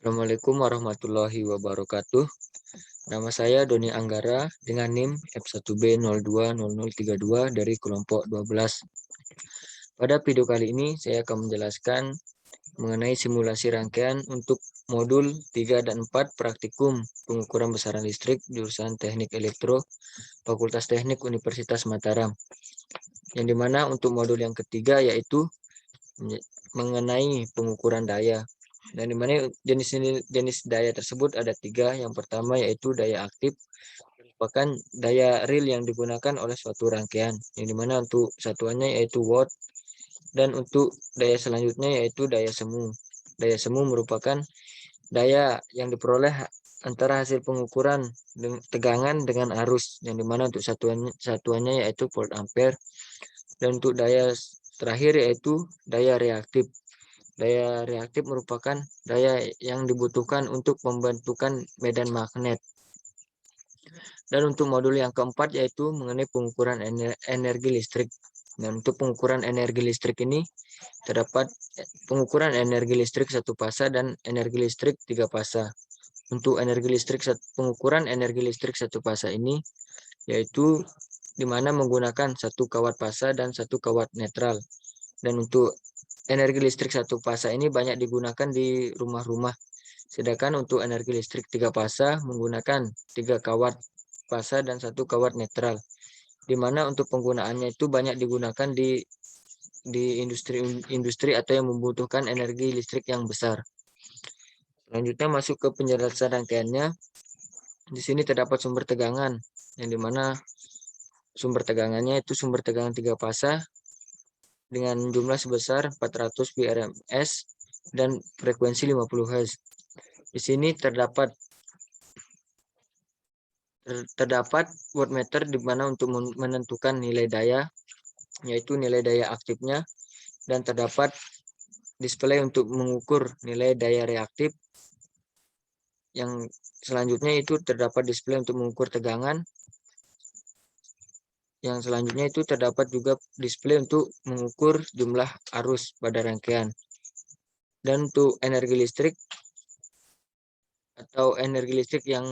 Assalamualaikum warahmatullahi wabarakatuh. Nama saya Doni Anggara dengan NIM F1B020032 dari kelompok 12. Pada video kali ini saya akan menjelaskan mengenai simulasi rangkaian untuk modul 3 dan 4 praktikum pengukuran besaran listrik jurusan Teknik Elektro Fakultas Teknik Universitas Mataram. Yang dimana untuk modul yang ketiga yaitu mengenai pengukuran daya. Dan dimana jenis daya tersebut ada 3. Yang pertama yaitu daya aktif, merupakan daya real yang digunakan oleh suatu rangkaian. Yang dimana untuk satuannya yaitu watt. Dan untuk daya selanjutnya yaitu daya semu. Daya semu merupakan daya yang diperoleh antara hasil pengukuran tegangan dengan arus. Yang dimana untuk satuannya yaitu volt ampere. Dan untuk daya terakhir yaitu daya reaktif. Daya reaktif merupakan daya yang dibutuhkan untuk pembentukan medan magnet. Dan untuk modul yang keempat yaitu mengenai pengukuran energi listrik. Dan untuk pengukuran energi listrik ini terdapat pengukuran energi listrik 1 fasa dan energi listrik 3 fasa. Untuk pengukuran energi listrik 1 fasa ini yaitu di mana menggunakan 1 kawat fasa dan 1 kawat netral. Dan untuk energi listrik 1 fasa ini banyak digunakan di rumah-rumah. Sedangkan untuk energi listrik 3 fasa menggunakan 3 kawat fasa dan 1 kawat netral. Di mana untuk penggunaannya itu banyak digunakan di industri atau yang membutuhkan energi listrik yang besar. Selanjutnya masuk ke penjelasan rangkaiannya. Di sini terdapat sumber tegangan, yang dimana sumber tegangannya itu sumber tegangan 3 fasa dengan jumlah sebesar 400 PRMS dan frekuensi 50 Hz. Di sini terdapat wattmeter di mana untuk menentukan nilai daya, yaitu nilai daya aktifnya, dan terdapat display untuk mengukur nilai daya reaktif. Yang selanjutnya itu terdapat display untuk mengukur tegangan. Yang selanjutnya itu terdapat juga display untuk mengukur jumlah arus pada rangkaian. Dan untuk energi listrik atau energi listrik yang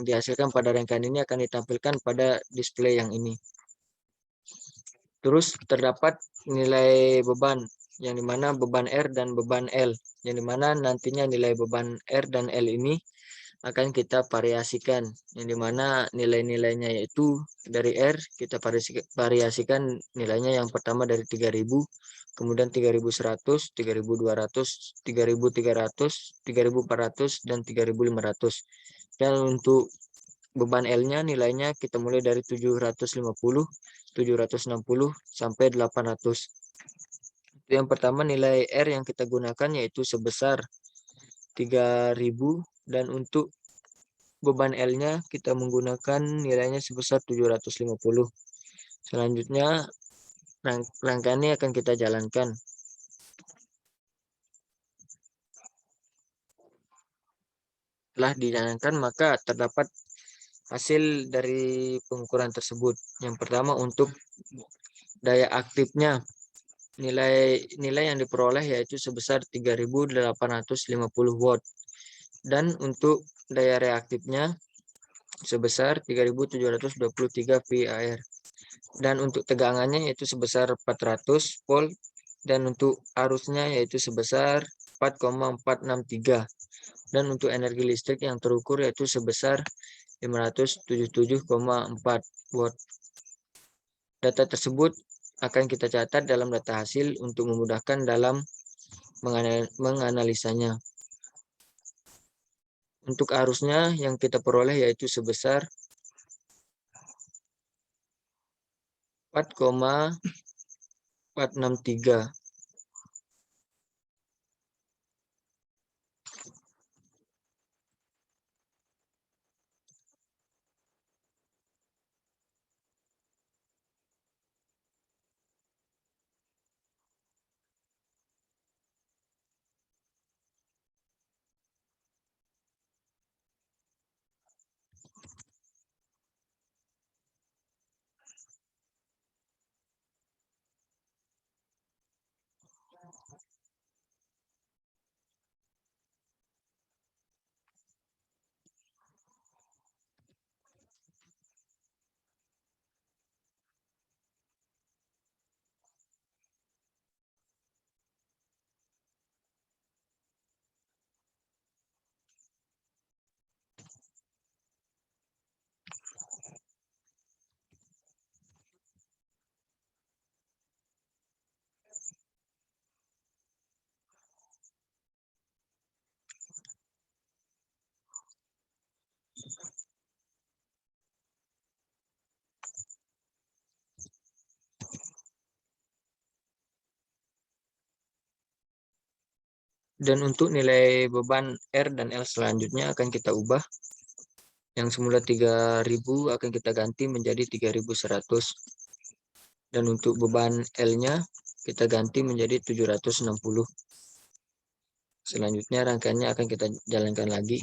dihasilkan pada rangkaian ini akan ditampilkan pada display yang ini. Terus terdapat nilai beban, yang dimana beban R dan beban L, yang dimana nantinya nilai beban R dan L ini akan kita variasikan, yang dimana nilai-nilainya yaitu dari R kita variasikan nilainya yang pertama dari 3000, kemudian 3100, 3200, 3300, 3400, dan 3500. Dan untuk beban L-nya nilainya kita mulai dari 750, 760, sampai 800. Yang pertama nilai R yang kita gunakan yaitu sebesar 3000, dan untuk beban L-nya kita menggunakan nilainya sebesar 750. Selanjutnya rangkaian ini akan kita jalankan. Setelah dijalankan maka terdapat hasil dari pengukuran tersebut. Yang pertama untuk daya aktifnya, nilai yang diperoleh yaitu sebesar 3850 watt. Dan untuk daya reaktifnya sebesar 3723 VAR. Dan untuk tegangannya yaitu sebesar 400 volt, dan untuk arusnya yaitu sebesar 4,463. Dan untuk energi listrik yang terukur yaitu sebesar 577,4 watt. Data tersebut akan kita catat dalam data hasil untuk memudahkan dalam menganalisanya. Untuk arusnya yang kita peroleh yaitu sebesar 4,463. Dan untuk nilai beban R dan L selanjutnya akan kita ubah. Yang semula 3.000 akan kita ganti menjadi 3.100. Dan untuk beban L-nya kita ganti menjadi 760. Selanjutnya rangkaiannya akan kita jalankan lagi.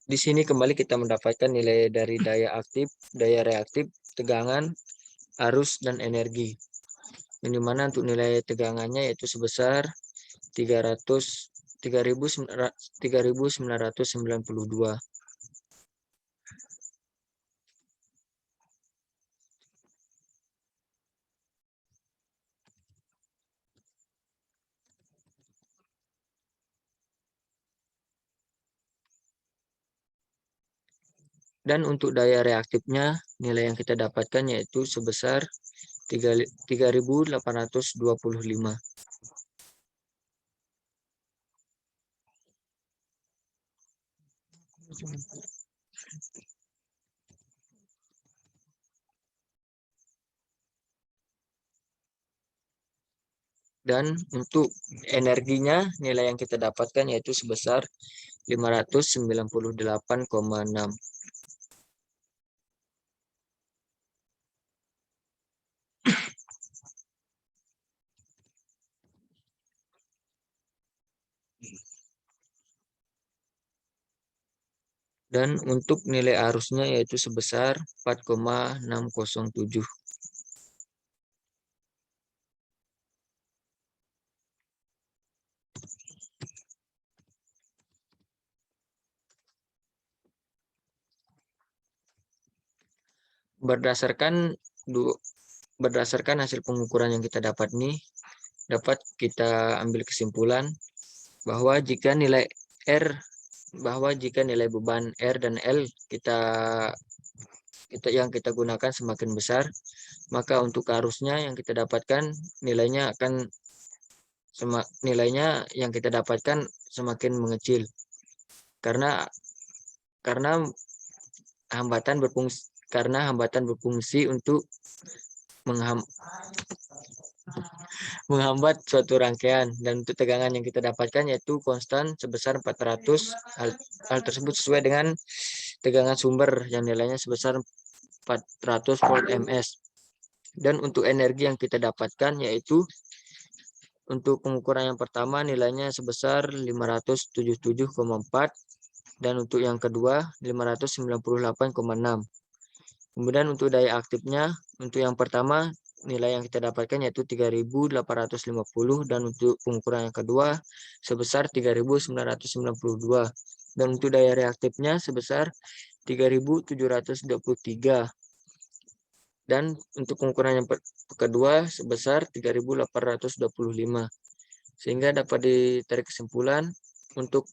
Di sini kembali kita mendapatkan nilai dari daya aktif, daya reaktif, tegangan, arus, dan energi. Yang dimana untuk nilai tegangannya yaitu sebesar 3.992. Dan untuk daya reaktifnya, nilai yang kita dapatkan yaitu sebesar 3.825. Dan untuk energinya, nilai yang kita dapatkan yaitu sebesar 598,6. Dan untuk nilai arusnya yaitu sebesar 4,607. Berdasarkan hasil pengukuran yang kita dapat nih, dapat kita ambil kesimpulan bahwa jika nilai beban R dan L yang kita gunakan semakin besar, maka untuk arusnya yang kita dapatkan nilainya yang kita dapatkan semakin mengecil karena hambatan berfungsi untuk menghambat suatu rangkaian, dan untuk tegangan yang kita dapatkan yaitu konstan sebesar 400. Hal tersebut sesuai dengan tegangan sumber yang nilainya sebesar 400 volt ms. Dan untuk energi yang kita dapatkan yaitu untuk pengukuran yang pertama nilainya sebesar 577,4, dan untuk yang kedua 598,6. Kemudian untuk daya aktifnya, untuk yang pertama nilai yang kita dapatkan yaitu 3.850, dan untuk pengukuran yang kedua sebesar 3.992. Dan untuk daya reaktifnya sebesar 3.723. Dan untuk pengukuran yang kedua sebesar 3.825. Sehingga dapat ditarik kesimpulan untuk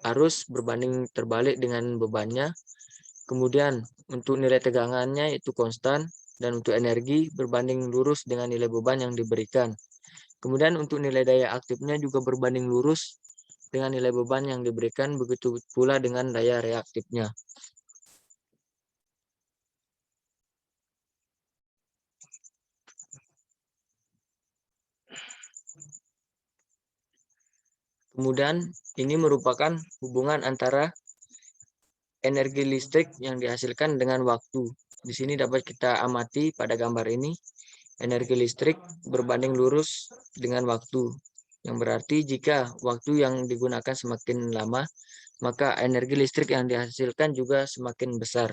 arus berbanding terbalik dengan bebannya. Kemudian untuk nilai tegangannya itu konstan, dan untuk energi berbanding lurus dengan nilai beban yang diberikan. Kemudian untuk nilai daya aktifnya juga berbanding lurus dengan nilai beban yang diberikan, begitu pula dengan daya reaktifnya. Kemudian ini merupakan hubungan antara energi listrik yang dihasilkan dengan waktu. Di sini dapat kita amati pada gambar ini, energi listrik berbanding lurus dengan waktu. Yang berarti jika waktu yang digunakan semakin lama, maka energi listrik yang dihasilkan juga semakin besar.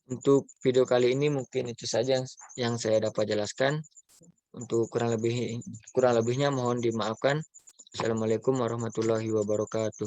Untuk video kali ini mungkin itu saja yang saya dapat jelaskan. Untuk kurang lebihnya mohon dimaafkan. Assalamualaikum warahmatullahi wabarakatuh.